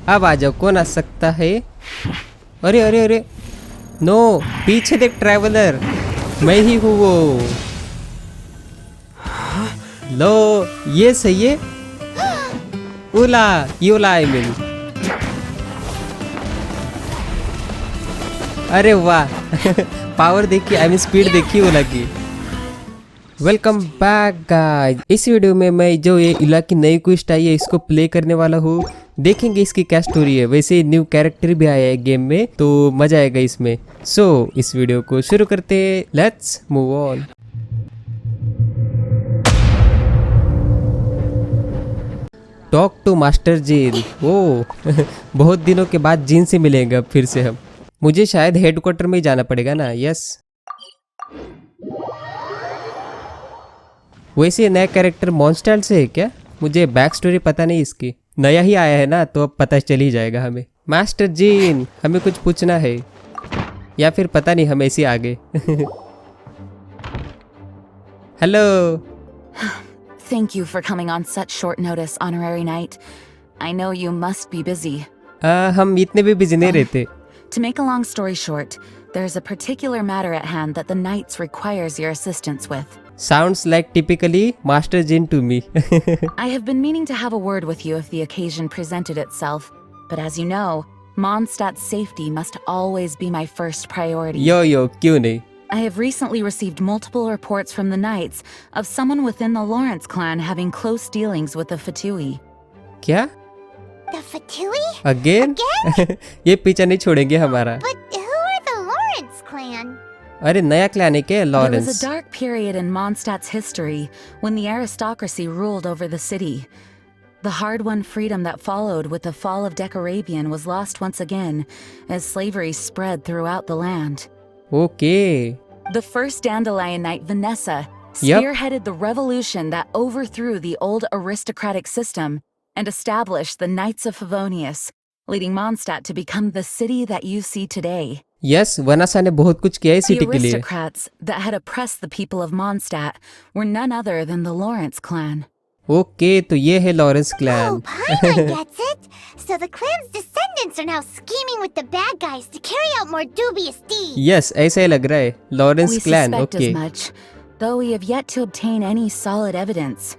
अब आ जाओ, कौन आ सकता है? अरे अरे अरे, नो, पीछे देख ट्रैवलर, मैं ही हूँ वो। लो, ये सही है। यूला, यूला आई मीन। अरे वाह, पावर देखी, आई मीन स्पीड देखी यूला की। Welcome back guys. इस वीडियो में मैं जो ये यूला की नई क्वेस्ट आई है इसको प्ले करने वाला हूँ। देखेंगे इसकी क्या स्टोरी है। वैसे न्यू कैरेक्टर भी आया है गेम में, तो मजा आएगा इसमें। सो इस वीडियो को शुरू करते हैं, let's move on. Talk to Master Jean. ओ बहुत दिनों के बाद जीन से मिलेंगे अब फिर से हम। मुझे शायद हेडक्वार्टर में ही जाना पड़ेगा ना। यस, वैसे नया कैरेक्टर मॉन्स्टर से है क्या? मुझे बैक स्टोरी पता नहीं इसकी, नया ही आया है ना, तो अब पता चल ही जाएगा हमें। मास्टर जीन, हमें कुछ पूछना है, या फिर पता नहीं, हम ऐसे आगे। Hello. Thank you for coming on such short notice, Honorary Knight. I know you must be busy. हम इतने भी बिजी नहीं रहते। To make a long story short, there's a particular matter at hand that the Knights requires your assistance with. Sounds like typically Master Jin to me. I have been meaning to have a word with you if the occasion presented itself, but as you know, Mondstadt's safety must always be my first priority. Yo, क्यों नहीं? I have recently received multiple reports from the Knights of someone within the Lawrence clan having close dealings with the Fatui. क्या? The Fatui? Again? ये पीछा नहीं छोड़ेंगे हमारा। But who are the Lawrence clan? अरे नया क्लैन है क्या There was Lawrence? a dark period in Mondstadt's history when the aristocracy ruled over the city. The hard-won freedom that followed with the fall of Decarabian was lost once again as slavery spread throughout the land. Okay. The first Dandelion Knight, Vanessa, Yep. spearheaded the revolution that overthrew the old aristocratic system and established the Knights of Favonius, leading Mondstadt to become the city that you see today. Yes, Vanessa ने बहुत कुछ किया है The city के लिए। aristocrats that had oppressed the people of Mondstadt were none other than the Lawrence clan. Okay, तो ये है Lawrence Oh, clan. Paimon gets it. So the clan's descendants are now scheming with the bad guys to carry out more dubious deeds. Yes, ऐसा ही लग रहा है, We Lawrence clan. suspect okay, as much, though we have yet to obtain any solid evidence.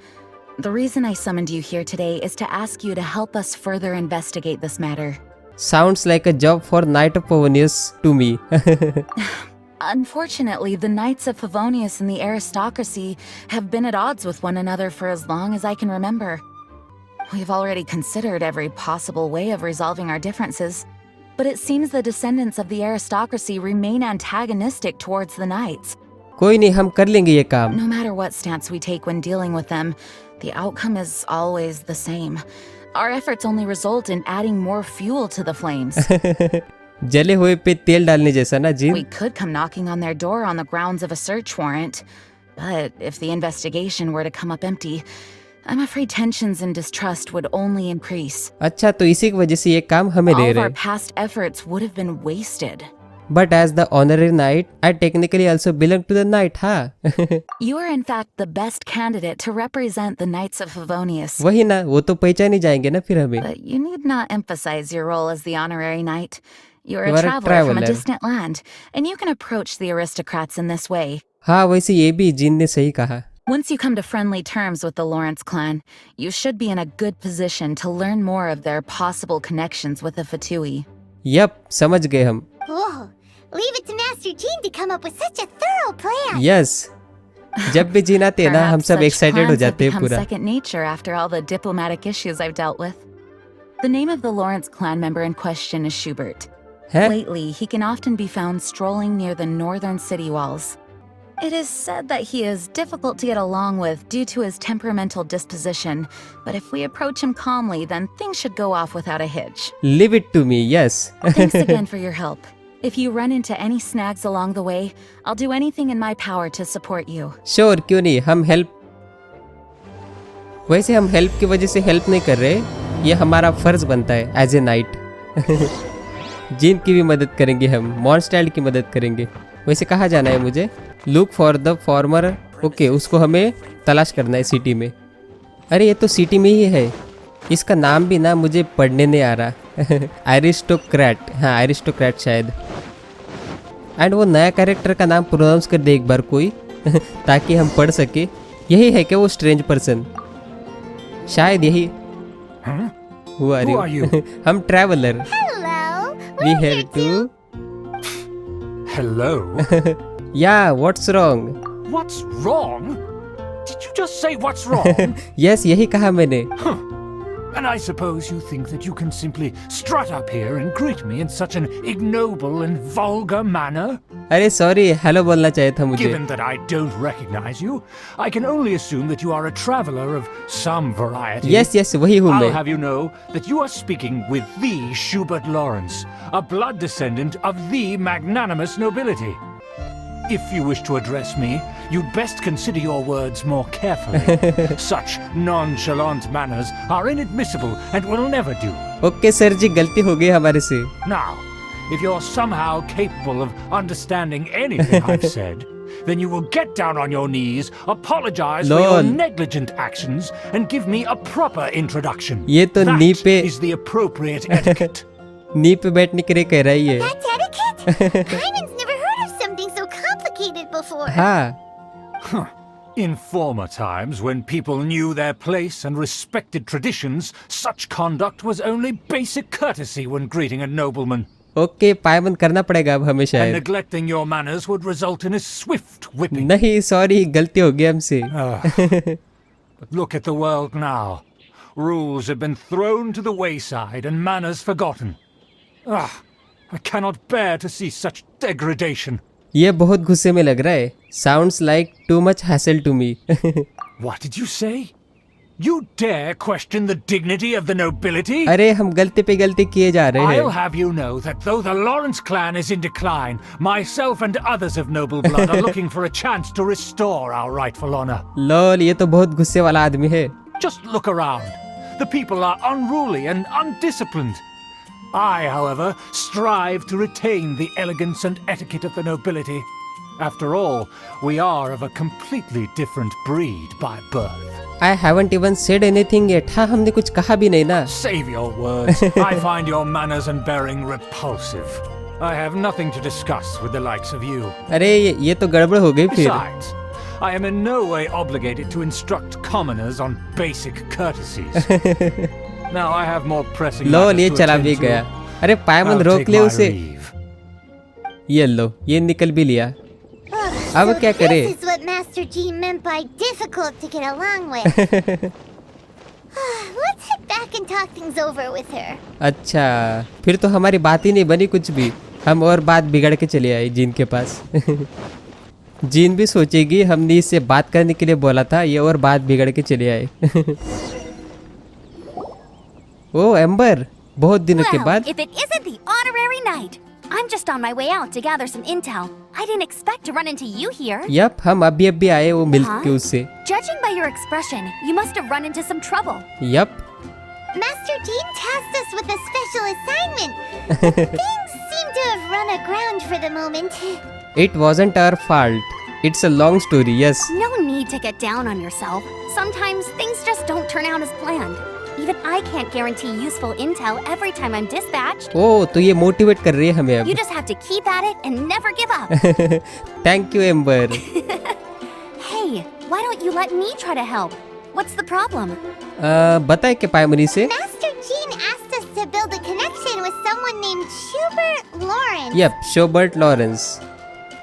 The reason I summoned you here today is to ask you to help us further investigate this matter. Sounds like a job for knight of Favonius to me. Unfortunately, the Knights of Favonius and the aristocracy have been at odds with one another for as long as I can remember. We've already considered every possible way of resolving our differences, but it seems the descendants of the aristocracy remain antagonistic towards the Knights. कोई नहीं, हम कर लेंगे ये काम। No matter what stance we take when dealing with them, the outcome is always the same. Our efforts only result in adding more fuel to the flames. जले हुए पे तेल डालने जैसा ना जी। We could come knocking on their door on the grounds of a search warrant, but if the investigation were to come up empty, I'm afraid tensions and distrust would only increase. अच्छा, तो इसी की वजह से ये काम हमें All they of रहे our हैं। past efforts would have been wasted. But as the honorary knight, I technically also belong to the knight, हाँ। You are in fact the best candidate to represent the Knights of Favonius. वही ना, वो तो पहचान ही जाएंगे ना फिर हमें। But you need not emphasize your role as the honorary knight. You're You a are a traveler from a traveler. distant land, and you can approach the aristocrats in this way. हाँ, वैसे ये भी जिन ने सही कहा। Once you come to friendly terms with the Lawrence clan, you should be in a good position to learn more of their possible connections with the Fatui. Yup, समझ गए हम। Oh, leave it to Master Jean to come up with such a thorough plan. Yes, जब भी gene आते हैं ना, हम Perhaps सब such एक्साइटेड हो plans have जाते हैं become पूरा। second nature after all the diplomatic issues I've dealt with. The name of the Lawrence clan member in question is Schubert. है? Lately, he can often be found strolling near the northern city walls. It is said that he is difficult to get along with due to his temperamental disposition, but if we approach him calmly, then things should go off without a hitch. Leave it to me, yes. Thanks again for your help. If you run into any snags along the way, I'll do anything in my power to support you. Sure, क्यों नहीं, हम help, वैसे हम help की वजह से help नहीं कर रहे, ये हमारा फर्ज बनता है एज ए नाइट। जिन की भी मदद करेंगे हम, मॉन्स्टर की मदद करेंगे। वैसे कहाँ जाना है मुझे? Look for the former. Okay, उसको हमें तलाश करना है सिटी में। अरे ये तो सिटी में ही है, इसका नाम भी ना मुझे पढ़ने नहीं आ रहा। एरिस्टोक्रेट, हाँ एरिस्टोक्रेट शायद। एंड वो नया कैरेक्टर का नाम प्रोनाउंस कर दे एक बार कोई ताकि हम पढ़ सके। यही है क्या वो स्ट्रेंज पर्सन? शायद यही। Who are you? हम traveller. Hello. We here too. Hello? Yeah, what's wrong? What's wrong? Did you just say what's wrong? Yes, यही कहा मैंने। And I suppose you think that you can simply strut up here and greet me in such an ignoble and vulgar manner? अरे sorry, hello बोलना चाहिए था मुझे। Given that I don't recognize you, I can only assume that you are a traveler of some variety. Yes, वही हूँ I'll मैं। have you know that you are speaking with the Schubert Lawrence, a blood descendant of the magnanimous nobility. If you wish to address me, you'd best consider your words more carefully. Such nonchalant manners are inadmissible and will never do. Okay sir ji, गलती हो गई हमारे से। Now, if you're somehow capable of understanding anything I've said, then you will get down on your knees, apologize for your Lol. negligent actions, and give me a proper introduction. ये तो नी That पे is the appropriate etiquette. नी पे बैठने के लिए कह रही है। That's etiquette? Hyman's never heard of something so complicated before. हाँ, In former times, when people knew their place and respected traditions, such conduct was only basic courtesy when greeting a nobleman. Okay पायबंद करना पड़ेगा अब हमें And शायद। neglecting your manners would result in a swift whipping. नहीं sorry, गलती हो गई हमसे। But look at the world now. Rules have been thrown to the wayside and manners forgotten. I cannot bear to see such degradation. ये बहुत गुस्से में लग रहा है। Sounds like too much hassle to me. What did you say? You dare question the dignity of the nobility? अरे हम गलती पे गलती किए जा रहे I'll हैं। have you know that though the Lawrence clan is in decline, myself and others of noble blood are looking for a chance to restore our rightful honor. Lol, ये तो बहुत गुस्से वाला आदमी है। Just look around. The people are unruly and undisciplined. I, however, strive to retain the elegance and etiquette of the nobility. After all, we are of a completely different breed by birth. I haven't even said anything yet. हाँ, हमने कुछ कहा भी नहीं ना। Save your words. I find your manners and bearing repulsive. I have nothing to discuss with the likes of you. अरे ये तो गड़बड़ हो गई फिर। Besides, I am in no way obligated to instruct commoners on basic courtesies. Now I have more pressing lol, matters ये to चला attend भी to. गया। अरे पायबंद I'll रोक take ले my उसे। leave. ये लो, ये निकल भी लिया। Ugh, अब so क्या करे? This is what Master G meant by difficult to get along with. Let's head back and talk things over with her. अच्छा, फिर तो हमारी बात ही नहीं बनी कुछ भी। हम और बात बिगड़ के चले आए जीन के पास। जीन भी सोचेगी हमने इससे बात करने के लिए बोला था, ये और बात बिगड़ के चले आए। ओ एम्बर, बहुत दिनों के बाद। If it isn't the honorary knight, I'm just on my way out to gather some intel. I didn't expect to run into you here. Yup, हम अभी अभी आए वो मिल के उससे। Judging by your expression, you must have run into some trouble. Yup. Master Jean tasked us with a special assignment. But things seem to have run aground for the moment. It wasn't our fault. It's a long story, yes. No need to get down on yourself. Sometimes things just don't turn out as planned. Even I can't guarantee useful intel every time I'm dispatched. ओ, तो ये motivate कर रही है हमें अब। You just have to keep at it and never give up. Thank you amber. Hey, why don't you let me try to help? What's the problem? बताए क्या पायमनी से? Master Jean asked us to build a connection with someone named Schubert Lawrence. Yup, Schubert Lawrence.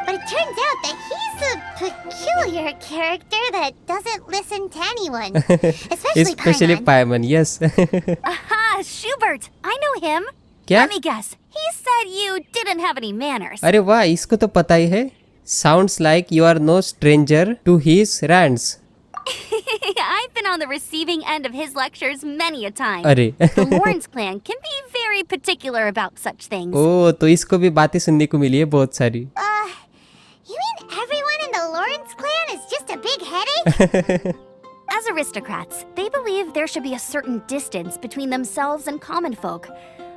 But it turns out that he's a peculiar character that doesn't listen to anyone. Especially Paimon. Paimon, yes. Aha, Schubert! I know him. क्या? Let me guess. He said you didn't have any manners. अरे वाह, इसको तो पता ही है। Sounds like you are no stranger to his rants. I've been on the receiving end of his lectures many a time. अरे। The Lawrence clan can be very particular about such things. ओ, तो इसको भी बातें सुनने को मिली है बहुत सारी। You mean everyone in the Lawrence clan is just a big headache? As aristocrats, they believe there should be a certain distance between themselves and common folk.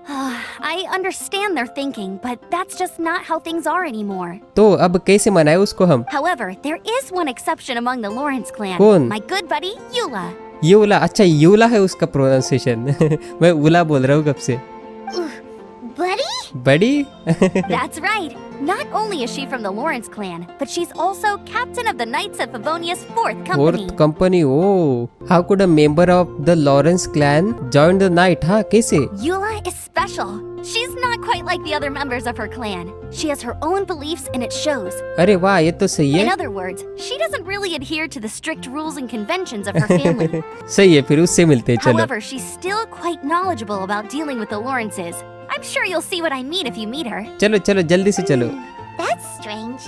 I understand their thinking, but that's just not how things are anymore. तो अब कैसे मनाए उसको हम? However, there is one exception among the Lawrence clan. कौन? My good buddy, Eula. यूला, अच्छा यूला है उसका प्रोनाउंसिएशन। मैं उला बोल रहा हूँ कब से। बड़ी That's right. Not only is she from the Lawrence clan, but she's also captain of the Knights of Favonia's fourth company. Fourth company. Oh how could a member of the Lawrence clan join the knight? हाँ कैसे? Eula is special. She's not quite like the other members of her clan. She has her own beliefs and it shows. अरे वाह, ये तो सही In है। other words, she doesn't really adhere to the strict rules and conventions of her family. सही है, फिर उससे मिलते हैं, चलो। However, she's still quite knowledgeable about dealing with the Lawrences. I'm sure you'll see what I mean if you meet her. चलो चलो जल्दी से चलो। That's strange.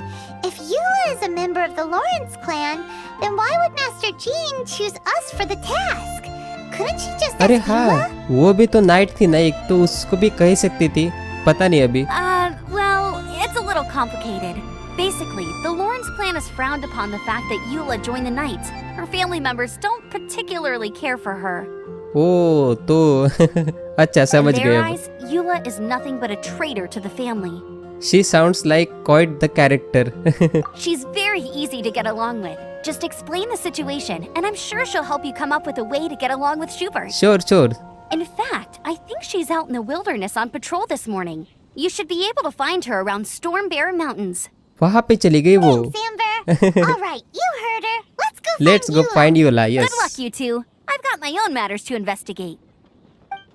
If Eula is a member of the Lawrence clan, then why would Master Jean choose us for the task? Couldn't she just अरे ask हाँ, Eula? वो भी तो नाइट थी ना एक, तो उसको भी कह सकती थी, पता नहीं अभी। Well, it's a little complicated. Basically, the Lawrence clan has frowned upon the fact that Eula joined the Knights. Her family members don't particularly care for her. ओ तो अच्छा समझ In गए their अब। eyes, Eula is nothing but a traitor to the family. She sounds like quite the character. She's very easy to get along with. Just explain the situation, and I'm sure she'll help you come up with a way to get along with Schubert. Sure, sure. In fact, I think she's out in the wilderness on patrol this morning. You should be able to find her around Storm Bear Mountains. वहाँ पे चली गई वो। Thanks, Amber. All right, you heard her. Let's go find Eula. Yes. Good luck, you two. I've got my own matters to investigate.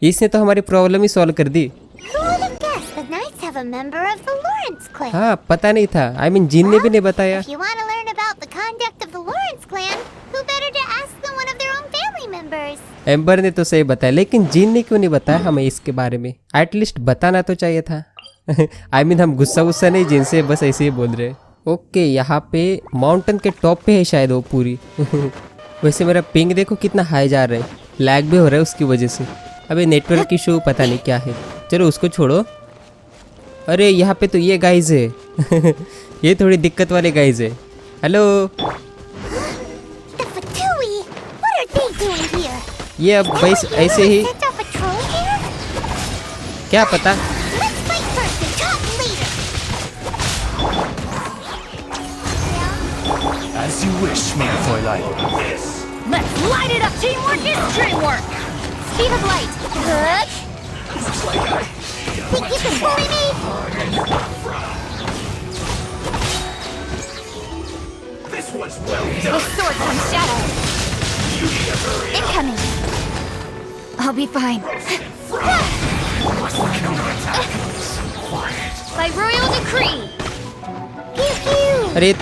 इसने तो हमारी problem ही solve कर दी। Who would have guessed the Knights have a member of the Lawrence clan? हाँ पता नहीं था। I mean gene ने भी नहीं बताया। If you want to learn about the conduct of the Lawrence clan, who better to ask than one of their own family members? Amber ने तो सही बताया, लेकिन जीन ने क्यों नहीं बताया हमें इसके बारे में? एटलीस्ट बताना तो चाहिए था। I mean हम गुस्सा नहीं जिन से, बस ऐसे ही बोल रहे। ओके यहाँ पे माउंटेन के टॉप पे है शायद वो पूरी। वैसे मेरा पिंग देखो कितना हाई जा रहा है, लैग भी हो रहा है उसकी वजह से। अबे नेटवर्क इशू पता नहीं क्या है, चलो उसको छोड़ो। अरे यहाँ पे तो ये गाइज है। ये थोड़ी दिक्कत वाले गाइज है। Hello, The Fatui? What are they doing here? ये अब बस ऐसे ही, Sent off a troll here? क्या पता। Let's fight first and talk later. As you wish, Fräulein. Let's light it up! Teamwork is dreamwork! Speed of light! Good! Think you can bully me? With sword comes shadow! Incoming! I'll be fine. By royal decree! Pew pew. अरे ये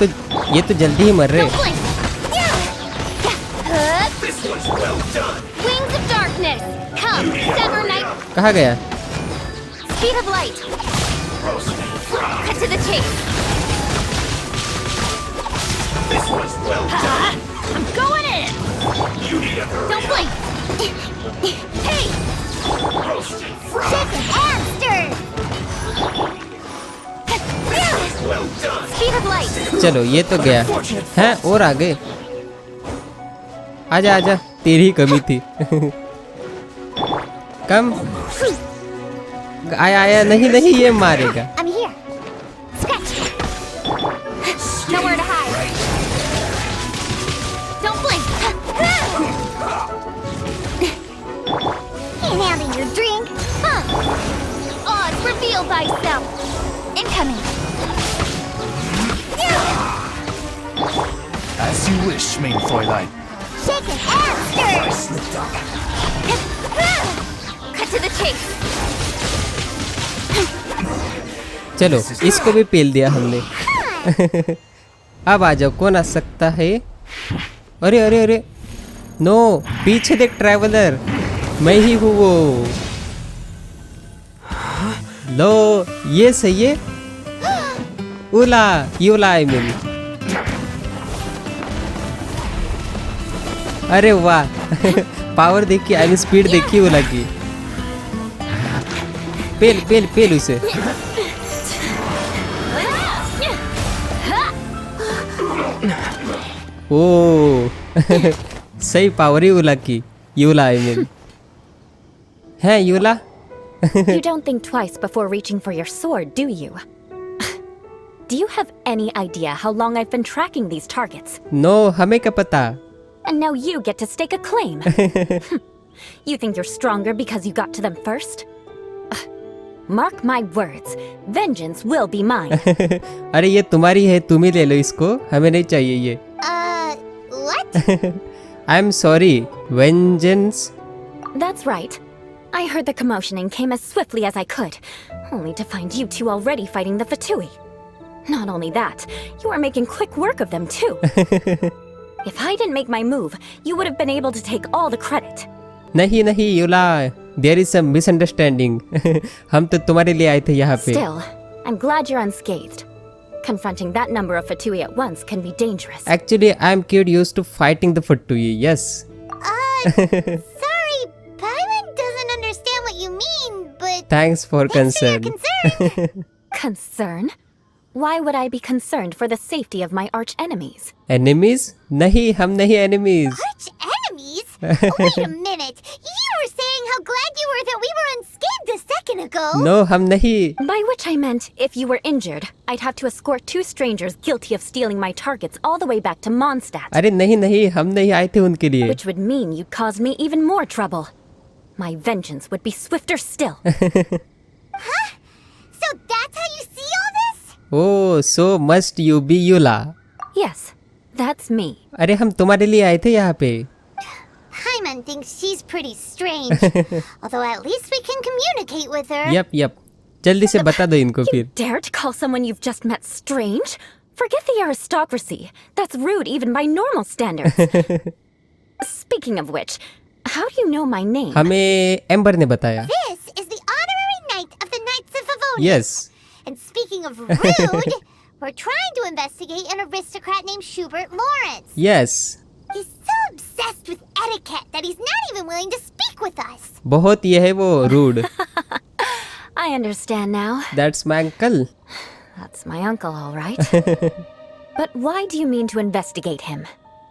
तो जल्दी ही मर रहे। Don't blink! Wings of darkness! Come, sever night! कहाँ गया? Speed of light! Cut to the chase! I'm going in! Don't blink! Hey! Shaken and stirred. Speed of light! चलो ये तो गया हैं, और आगे आजा आजा, तेरी ही कमी थी। कम आया आया, नहीं नहीं ये मारेगा। I'm here. Scratch. Nowhere to hide! Don't blink! Can't handle your drink. Huh! Odds, reveal thyself! Incoming! As you wish, Fräulein. Shaken and stirred. Cut to the chase! चलो इसको भी पेल दिया हमने। अब आ जाओ, कौन आ सकता है? अरे अरे अरे, नो पीछे देख ट्रैवलर, मैं ही हूँ वो। लो ये सही है। यूला आई मीन। अरे वाह, पावर देखिए, आई मीन स्पीड देखिए यूला की। पेल पेल पेल उसे। ओ सही पावर ही यूला की, यूला आई मीन। है यूला? You don't think twice before reaching for your sword, do you? Do you have any idea how long I've been tracking these targets? No हमें क्या पता। And now you get to stake a claim. You think you're stronger because you got to them first? Mark my words, vengeance will be mine. अरे ये तुम्हारी है, तुम ही ले लो इसको, हमें नहीं चाहिए ये. What? I'm sorry. Vengeance. That's right. I heard the commotion and came as swiftly as I could, only to find you two already fighting the Fatui. Not only that, you are making quick work of them too. If I didn't make my move, you would have been able to take all the credit. नहीं नहीं यूला, there is some misunderstanding. हम तो तुम्हारे लिए आए थे यहाँ पे. Still, I'm glad you're unscathed. Confronting that number of Fatui at once can be dangerous. Actually, I'm kid used to fighting the Fatui. Yes. Sorry, Paimon doesn't understand what you mean, but Thanks for thanks for your concern. concern. Concern? Why would I be concerned for the safety of my arch enemies? Enemies? नहीं, हम नहीं enemies. Arch enemies? Wait a minute. You were saying how glad you were that we were unscathed a second ago. No, हम नहीं. By which I meant, if you were injured, I'd have to escort 2 strangers guilty of stealing my targets all the way back to Mondstadt. अरे नहीं नहीं, हम नहीं आए थे उनके लिए. Which would mean you'd cause me even more trouble. My vengeance would be swifter still. So that's how you see all this? Oh, so must you be Eula? Yes, that's me. अरे हम तुम्हारे लिए आए थे यहाँ पे. Paimon thinks she's pretty strange. Although at least we can communicate with her. Yup. जल्दी से बता दो इनको You फिर. dare to call someone you've just met strange? Forget the aristocracy. That's rude even by normal standards. Speaking of which, how do you know my name? हमें amber ने बताया. This is the honorary knight of the Knights of Favonius. Yes. And speaking of rude, we're trying to investigate an aristocrat named Schubert Lawrence. Yes. He's so obsessed with etiquette that he's not even willing to speak with us. बहुत ये है वो rude. I understand now. That's my uncle. That's my uncle, all right. But why do you mean to investigate him?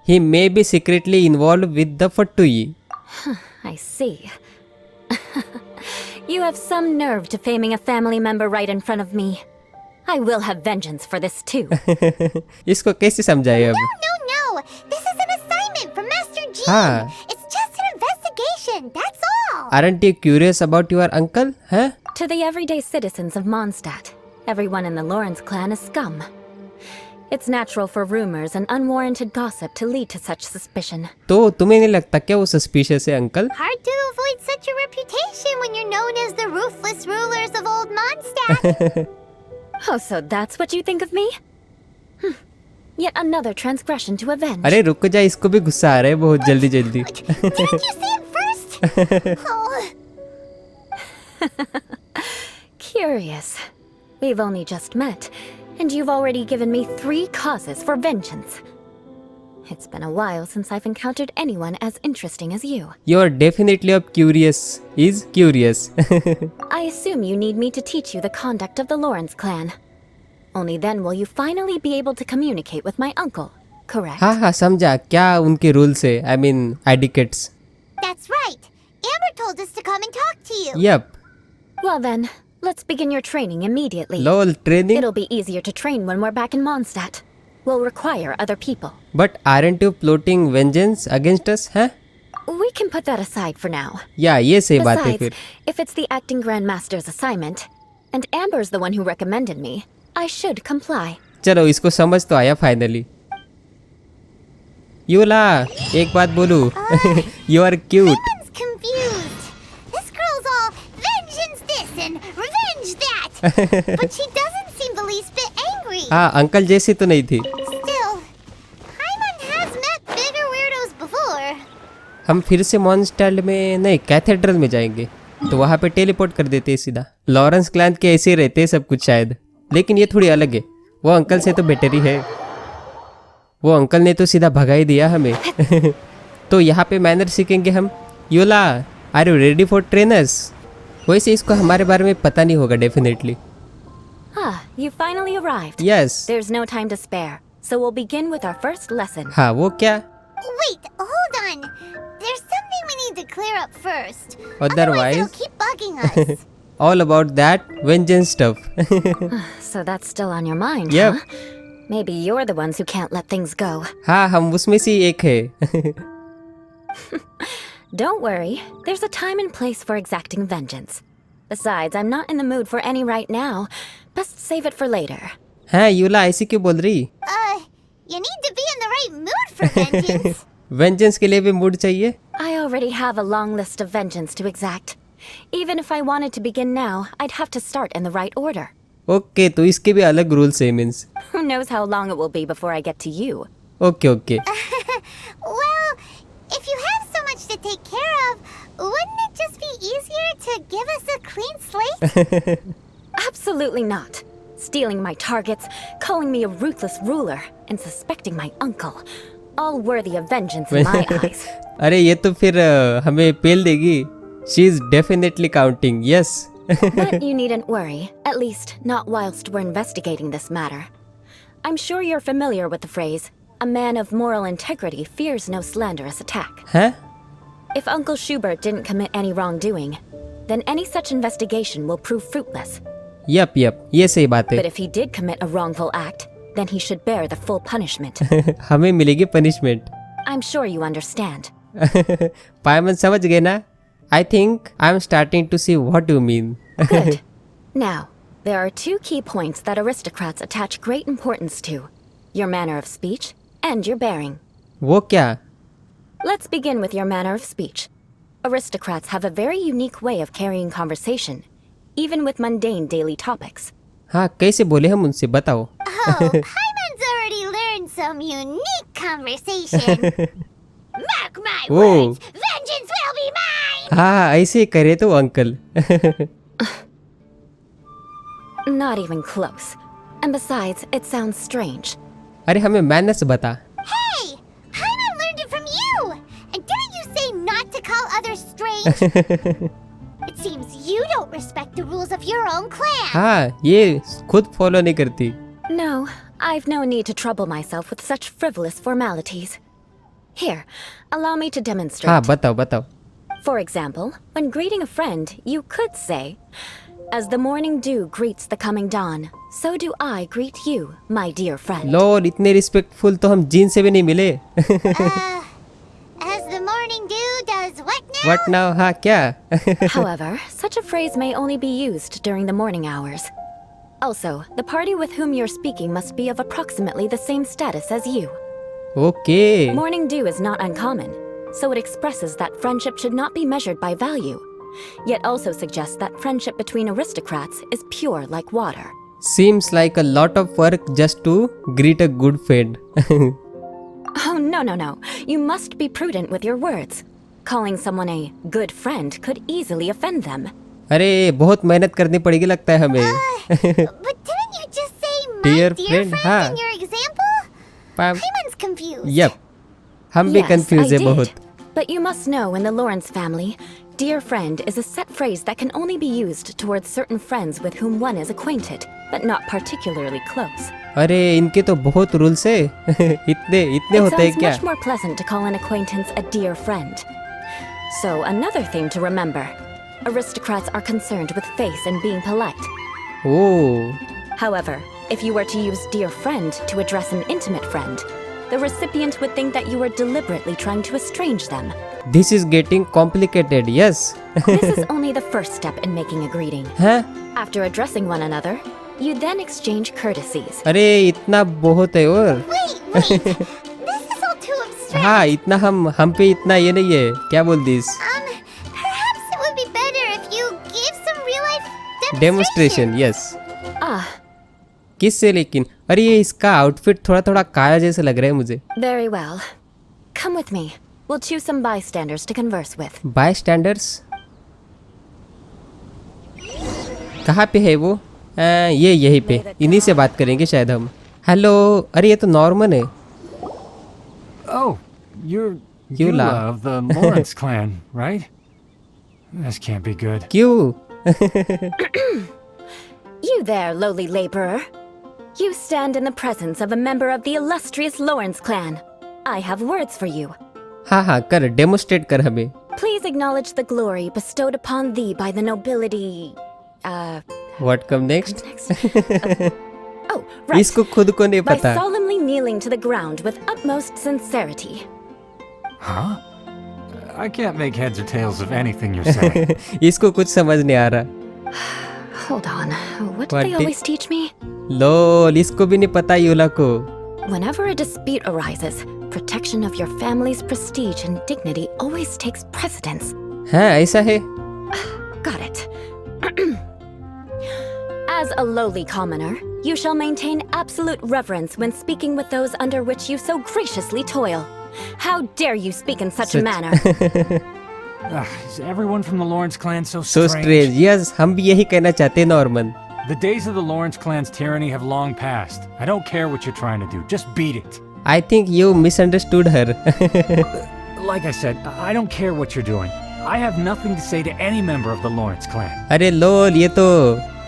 He may be secretly involved with the Fatui. I see. You have some nerve to faming a family member right in front of me. I will have vengeance for this too. इसको कैसे समझाए अब? No. This is an assignment from Master Jean. हाँ. It's just an investigation, that's all. Aren't you curious about your uncle? Huh? To the everyday citizens of Mondstadt, everyone in the Lawrence clan is scum. It's natural for rumors and unwarranted gossip to lead to such suspicion. तो तुम्हें नहीं लगता क्या वो suspicious है uncle? Hard to avoid such a reputation when you're known as the ruthless rulers of old Mondstadt. Oh, so that's what you think of me? Yet another transgression to avenge. अरे रुक जा, इसको भी गुस्सा आ रहा है बहुत जल्दी. Didn't you see it first? Oh. Curious. We've only just met, and you've already given me 3 causes for vengeance. It's been a while since I've encountered anyone as interesting as you. You're definitely a curious. Is curious. I assume you need me to teach you the conduct of the Lawrence clan. Only then will you finally be able to communicate with my uncle, correct? हाँ समझा क्या उनके rules है. I mean etiquettes. That's right. Amber told us to come and talk to you. Yep. Well then, let's begin your training immediately. Lol, training. It'll be easier to train when we're back in Mondstadt. We'll require other people. But aren't you plotting vengeance against us? Huh? We can put that aside for now. Yeah, ये सही बात है Besides, फिर. if it's the acting Grandmaster's assignment, and Amber's the one who recommended me, I should comply. चलो इसको समझ तो आया फाइनली. यूला, एक बात बोलूं. You are cute. Paimon's confused. This girl's all vengeance this and revenge that. But she doesn't seem the least bit angry. हाँ uncle जैसी तो नहीं थी. Still, Paimon has met bigger weirdos before. हम फिर से मॉन्स्टैल्ड में नहीं कैथेड्रल में जाएंगे तो वहाँ पे टेलीपोर्ट कर देते हैं सीधा. लॉरेंस क्लैन के ऐसे ही रहते हैं सब कुछ शायद, लेकिन ये थोड़ी अलग है. वो अंकल से तो बेटर ही है. वो अंकल ने तो सीधा भगा ही दिया हमें. तो यहाँ पे मैनर सीखेंगे हम. Eula, are you ready for trainers? वैसे इसको हमारे बारे में पता नहीं होगा definitely. Ah, you finally arrived. Yes. There's no time to spare, so we'll begin with our first lesson. हाँ वो क्या? Wait, hold on. There's something we need to clear up first. Otherwise- they'll keep bugging us. All about that vengeance stuff. So that's still on your mind, Yep. huh? Maybe you're the ones who can't let things go. हाँ हम उसमें से एक है. Don't worry, there's a time and place for exacting vengeance. Besides, I'm not in the mood for any right now. Best save it for later. हाँ यूला ऐसी क्यों बोल रही? You need to be in the right mood for vengeance. Vengeance के लिए भी mood चाहिए? I already have a long list of vengeance to exact. Even if I wanted to begin now, I'd have to start in the right order. Okay तो इसके भी अलग rules है means. Who knows how long it will be before I get to you? Okay okay. Well, if you have so much to take care of, wouldn't it just be easier to give us a clean slate? Absolutely not. Stealing my targets, calling me a ruthless ruler, and suspecting my uncle. All worthy of vengeance in my eyes. अरे ये तो फिर हमें पेल देगी. She is definitely counting. Yes. But you needn't worry, at least not whilst we're investigating this matter. I'm sure you're familiar with the phrase, a man of moral integrity fears no slanderous attack. हाँ? If Uncle Schubert didn't commit any wrongdoing, then any such investigation will prove fruitless. Yup ये सही बात But है. if he did commit a wrongful act, then he should bear the full punishment. हमें मिलेगी punishment. I'm sure you understand. पायमन समझ गए ना? I think I'm starting to see what you mean. Good. Now, there are two key points that aristocrats attach great importance to. Your manner of speech and your bearing. वो क्या? Let's begin with your manner of speech. Aristocrats have a very unique way of carrying conversation, even with mundane daily topics. हाँ कैसे बोले हम उनसे बताओ. Oh, Paimon's already learned some unique conversation. Mark my Whoa. words, vengeance will be mine! हाँ ऐसे करे तो uncle. Not even close. And besides, it sounds strange. अरे हमें मैनर्स बता. Hey! Paimon learned it from you! And didn't you say not to call others strange? It seems you don't respect the rules of your own clan. हाँ ये खुद follow नहीं करती. No, I've no need to trouble myself with such frivolous formalities. Here, allow me to demonstrate. हाँ बताओ बताओ. For example, when greeting a friend, you could say, as the morning dew greets the coming dawn, so do I greet you, my dear friend. Lord इतने respectful तो हम gene से भी नहीं मिले. As the morning dew does what now? What now? हाँ क्या? However, such a phrase may only be used during the morning hours. Also, the party with whom you're speaking must be of approximately the same status as you. Okay. Morning dew is not uncommon, so it expresses that friendship should not be measured by value, yet also suggests that friendship between aristocrats is pure like water. Seems like a lot of work just to greet a good friend. Oh, no. You must be prudent with your words. Calling someone a good friend could easily offend them. अरे बहुत मेहनत करनी पड़ेगी लगता है हमें. But didn't you just say my Dear dear friend, friend हाँ. in your example? Paimon's confused. Yep. हम भी Yes, कंफ्यूज I है बहुत. did. But you must know in the Lawrence family, dear friend is a set phrase that can only be used towards certain friends with whom one is acquainted, but not particularly close. अरे इनके तो बहुत rules है. इतने It होते हैं sounds क्या? much more pleasant to call an acquaintance a dear friend. So another thing to remember, aristocrats are concerned with face and being polite. Oh. However, if you were to use dear friend to address an intimate friend, the recipient would think that you were deliberately trying to estrange them. This is getting complicated. Yes. This is only the first step in making a greeting. हाँ? After addressing one another, you then exchange courtesies. अरे इतना बहुत है और. Wait. This is all too abstract. हाँ इतना हम पे इतना ये नहीं है. क्या बोल this? Perhaps it would be better if you gave some real life Demonstration. Yes. Ah, किससे लेकिन? अरे ये इसका आउटफिट थोड़ा काया जैसा लग रहा है मुझे. very well. Come with me. We'll choose some bystanders to converse with. Bystanders. कहाँ पे है वो? ये यहीं पे. इन्हीं से बात करेंगे शायद हम. हेलो. अरे ये तो नॉर्मन है. Oh, you're Eula. Eula of the Lawrence clan, right? This can't be good. क्यों? You there, lowly laborer. You stand in the presence of a member of the illustrious Lawrence clan. I have words for you. हाँ कर demonstrate कर हमें. Please acknowledge the glory bestowed upon thee by the nobility. What come next? Oh, right. इसको खुद को नहीं By पता. solemnly kneeling to the ground with utmost sincerity. Huh? I can't make heads or tails of anything you're saying. इसको कुछ समझ नहीं आ रहा. Hold on. What did What they did- always teach me? लोल, इसको भी नहीं पता यूला को. Whenever a dispute arises, protection of your family's prestige and dignity always takes precedence. हाँ, ऐसा है. Got it. As a lowly commoner, you shall maintain absolute reverence when speaking with those under which you so graciously toil. How dare you speak in such a manner? Is everyone from the Lawrence clan so So strange? strange. Yes, हम भी यही कहना चाहते हैं Norman. The days of the Lawrence clan's tyranny have long passed. I don't care what you're trying to do. Just beat it. I think you misunderstood her. Like I said, I don't care what you're doing. I have nothing to say to any member of the Lawrence clan. अरे लोल, ये तो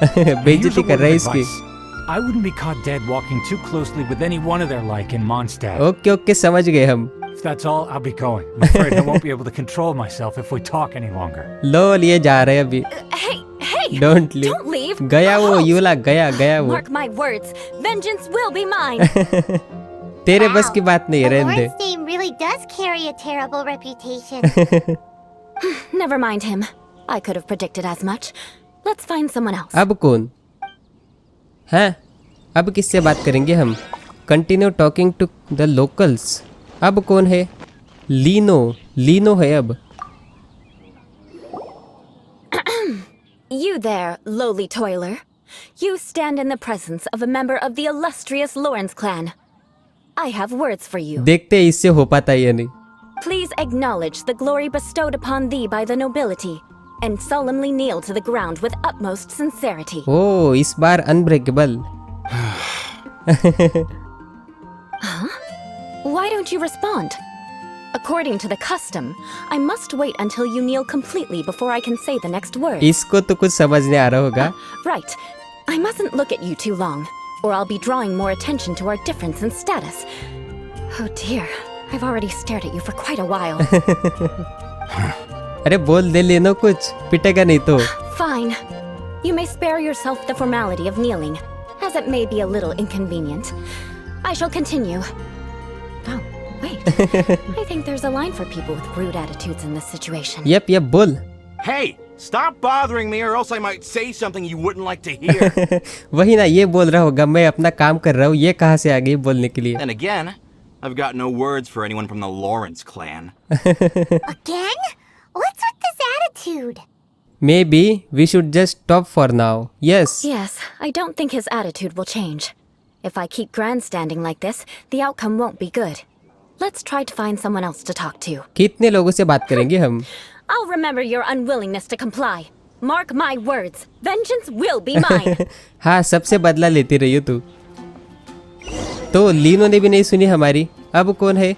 Here's a बेइज्जती कर word रहा है of इसकी. advice. I wouldn't be caught dead walking too closely with any one of their like in Mondstadt. Okay okay, समझ गए हम. If that's all, I'll be going. I'm afraid I won't be able to control myself if we talk any longer. लोल, ये जा रहे हैं अभी. Hey! Don't leave. Don't leave! गया वो, Halt! यूला गया गया वो. Mark my words, vengeance will be mine! तेरे बस की बात नहीं है, The रहने दे. Lawrence name really does carry a terrible reputation. Never mind him. I could have predicted as much. Let's find someone else. अब कौन? हैं? अब किससे बात करेंगे हम? Continue talking to the locals. अब कौन है? लीनो है अब. You there, lowly toiler. You stand in the presence of a member of the illustrious Lawrence clan. I have words for you. देखते हैं इससे हो पाता है या नहीं. Please acknowledge the glory bestowed upon thee by the nobility, and solemnly kneel to the ground with utmost sincerity. ओह, इस बार unbreakable. Why don't you respond? According to the custom, I must wait until you kneel completely before I can say the next word. इसको तो कुछ समझ नहीं आ रहा होगा. Right. I mustn't look at you too long, or I'll be drawing more attention to our difference in status. Oh dear, I've already stared at you for quite a while. अरे बोल दे लेनो कुछ, पिटेगा नहीं तो. Fine. You may spare yourself the formality of kneeling, as it may be a little inconvenient. I shall continue. Oh, wait. I think there's a line for people with rude attitudes in this situation. Yup बोल. Hey, stop bothering me or else I might say something you wouldn't like to hear. वही ना, ये बोल रहा होगा मैं अपना काम कर रहा हूँ, ये कहाँ से आ गई बोलने के लिए. Then again, I've got no words for anyone from the Lawrence clan. Again? What's with this attitude? Maybe we should just stop for now. Yes. Yes, I don't think his attitude will change. If I keep grandstanding like this, the outcome won't be good. Let's try to find someone else to talk to. कितने लोगों से बात करेंगे हम? I'll remember your unwillingness to comply. Mark my words, vengeance will be mine. हाँ, सबसे बदला लेती रही हो तू. तो लीनो ने भी नहीं सुनी हमारी. अब कौन है?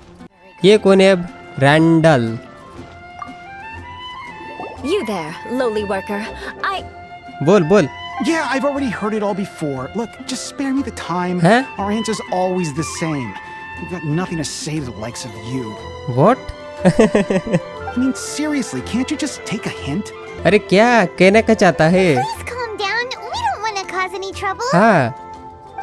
ये कौन है अब? Randall. You there, lowly worker. बोल. Yeah, I've already heard it all before. Look, just spare me the time. Huh? Our answer's always the same. We've got nothing to say to the likes of you. What? I mean, seriously, can't you just take a hint? अरे क्या कहना क्या चाहता है? Please calm down. We don't want to cause any trouble. हाँ.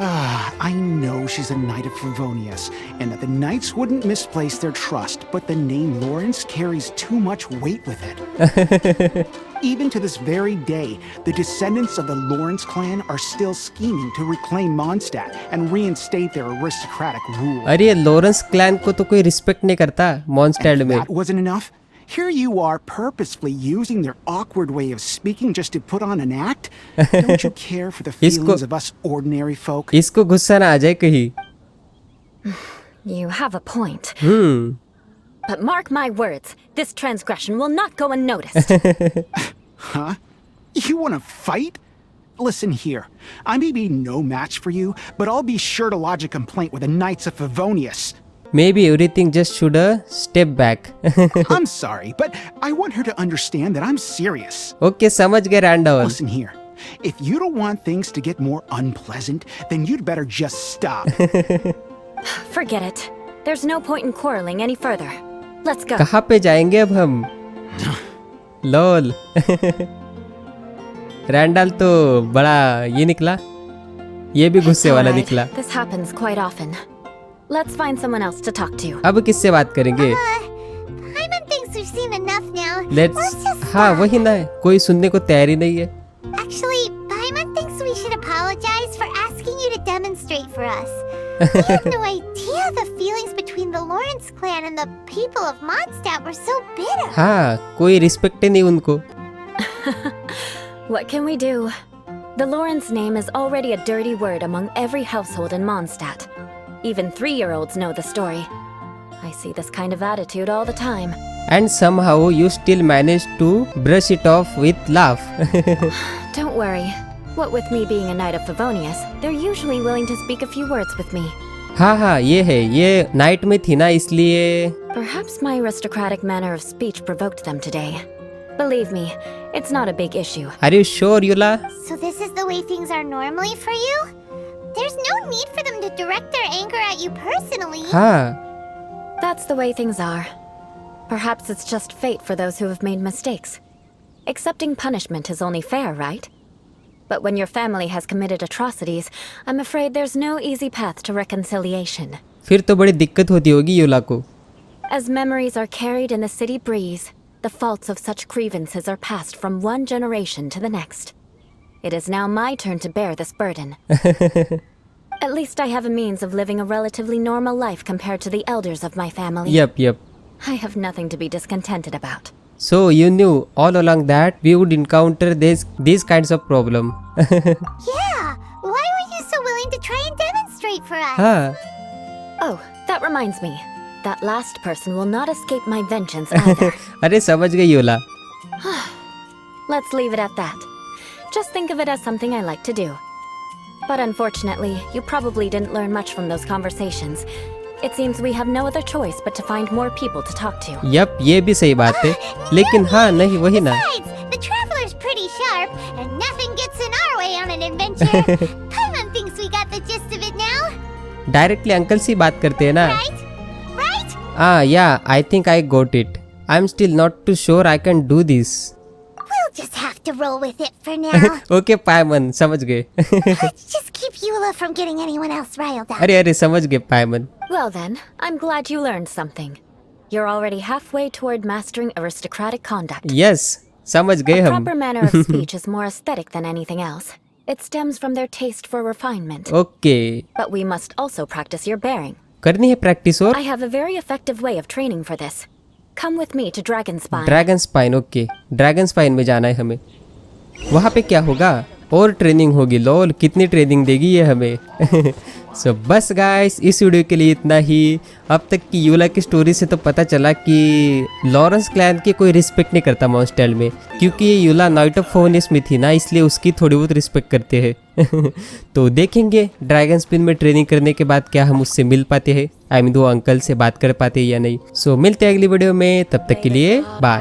I know she's a knight of Favonius, and that the knights wouldn't misplace their trust, but the name Lawrence carries too much weight with it. Even to this very day, the descendants of the Lawrence clan are still scheming to reclaim Mondstadt and reinstate their aristocratic rule. अरे Lawrence clan को तो कोई respect नहीं करता मॉन्स्टैड If में. that wasn't enough, here you are purposefully using their awkward way of speaking just to put on an act? Don't you care for the feelings of us ordinary folk? इसको गुस्सा ना आ जाए कहीं. You have a point. Hmm. But mark my words, this transgression will not go unnoticed. Huh? You want to fight? Listen here, I may be no match for you, but I'll be sure to lodge a complaint with the Knights of Favonius. Maybe everything just should step back. I'm sorry, but I want her to understand that I'm serious. Okay, समझ गए Randall. Listen here, if you don't want things to get more unpleasant, then you'd better just stop. Forget it. There's no point in quarreling any further. Let's go. कहाँ पे जाएंगे अब हम? Lol. Randall तो बड़ा ये निकला. ये भी गुस्से वाला Alright, निकला. this happens quite often. Let's find someone else to talk to. अब किससे बात करेंगे? Paimon thinks we've seen enough now. Let's just हाँ stop. वही ना है. कोई सुनने को तैयार ही नहीं है. Actually, we should apologize for asking you to demonstrate for us. We had no idea the feelings between the Lawrence clan and the people of Mondstadt were so bitter. हाँ, कोई रिस्पेक्ट नहीं उनको. What can we do? The Lawrence name is already a dirty word among every household in Mondstadt. Even 3-year-olds know the story. I see this kind of attitude all the time. And somehow you still manage to brush it off with laugh. Don't worry. What with me being a Knight of Favonius, they're usually willing to speak a few words with me. हाँ हाँ ये है, ये night में थी ना इसलिए. Perhaps my aristocratic manner of speech provoked them today. Believe me, it's not a big issue. Are you sure, Eula? So this is the way things are normally for you? There's no need for them to direct their anger at you personally. हाँ. That's the way things are. Perhaps it's just fate for those who have made mistakes. Accepting punishment is only fair, right? But when your family has committed atrocities, I'm afraid there's no easy path to reconciliation. फिर तो बड़ी दिक्कत होती होगी यूला को. As memories are carried in the city breeze, the faults of such grievances are passed from one generation to the next. It is now my turn to bear this burden. At least I have a means of living a relatively normal life compared to the elders of my family. Yep. I have nothing to be discontented about. So you knew all along that we would encounter these kinds of problem. Yeah, why were you so willing to try and demonstrate for us? हाँ. Oh, that reminds me. That last person will not escape my vengeance either. अरे समझ गई यूला. Let's leave it at that. Just think of it as something I like to do. But unfortunately, you probably didn't learn much from those conversations. It seems we have no other choice but to find more people to talk to. Yup ये भी सही बात है. लेकिन हाँ नहीं वही ना. Besides, the traveler's pretty sharp, and nothing gets in our way on an adventure. Paimon thinks we got the gist of it now. Directly uncle से बात करते हैं ना. Right? Yeah, I think I got it. I'm still not too sure I can do this. We'll just have to roll with it for now. Okay, पायमन समझ गए. Let's just keep Eula from getting anyone else riled up. अरे समझ गए पायमन. Well then, I'm glad you learned something. You're already halfway toward mastering aristocratic conduct. Yes, समझ गए A हम. proper manner of speech is more aesthetic than anything else. It stems from their taste for refinement. Okay. But we must also practice your bearing. करनी है practice और. I have a very effective way of training for this. Come with me to Dragonspine. Dragon spine. Okay, dragon spine में जाना है हमें. वहाँ पे क्या होगा? और ट्रेनिंग होगी. लॉल कितनी ट्रेनिंग देगी ये हमें. सो बस गाइस इस वीडियो के लिए इतना ही. अब तक की यूला की स्टोरी से तो पता चला कि लॉरेंस क्लैन की कोई रिस्पेक्ट नहीं करता मॉन्स्टेल में, क्योंकि ये यूला नाइट ऑफ फोनियस में थी ना, इसलिए उसकी थोड़ी बहुत रिस्पेक्ट करते हैं. तो देखेंगे ड्रैगन स्पिन में ट्रेनिंग करने के बाद क्या हम उससे मिल पाते हैं, आई मीन वो अंकल से बात कर पाते हैं या नहीं. सो मिलते हैं अगली वीडियो में, तब तक के लिए बाय.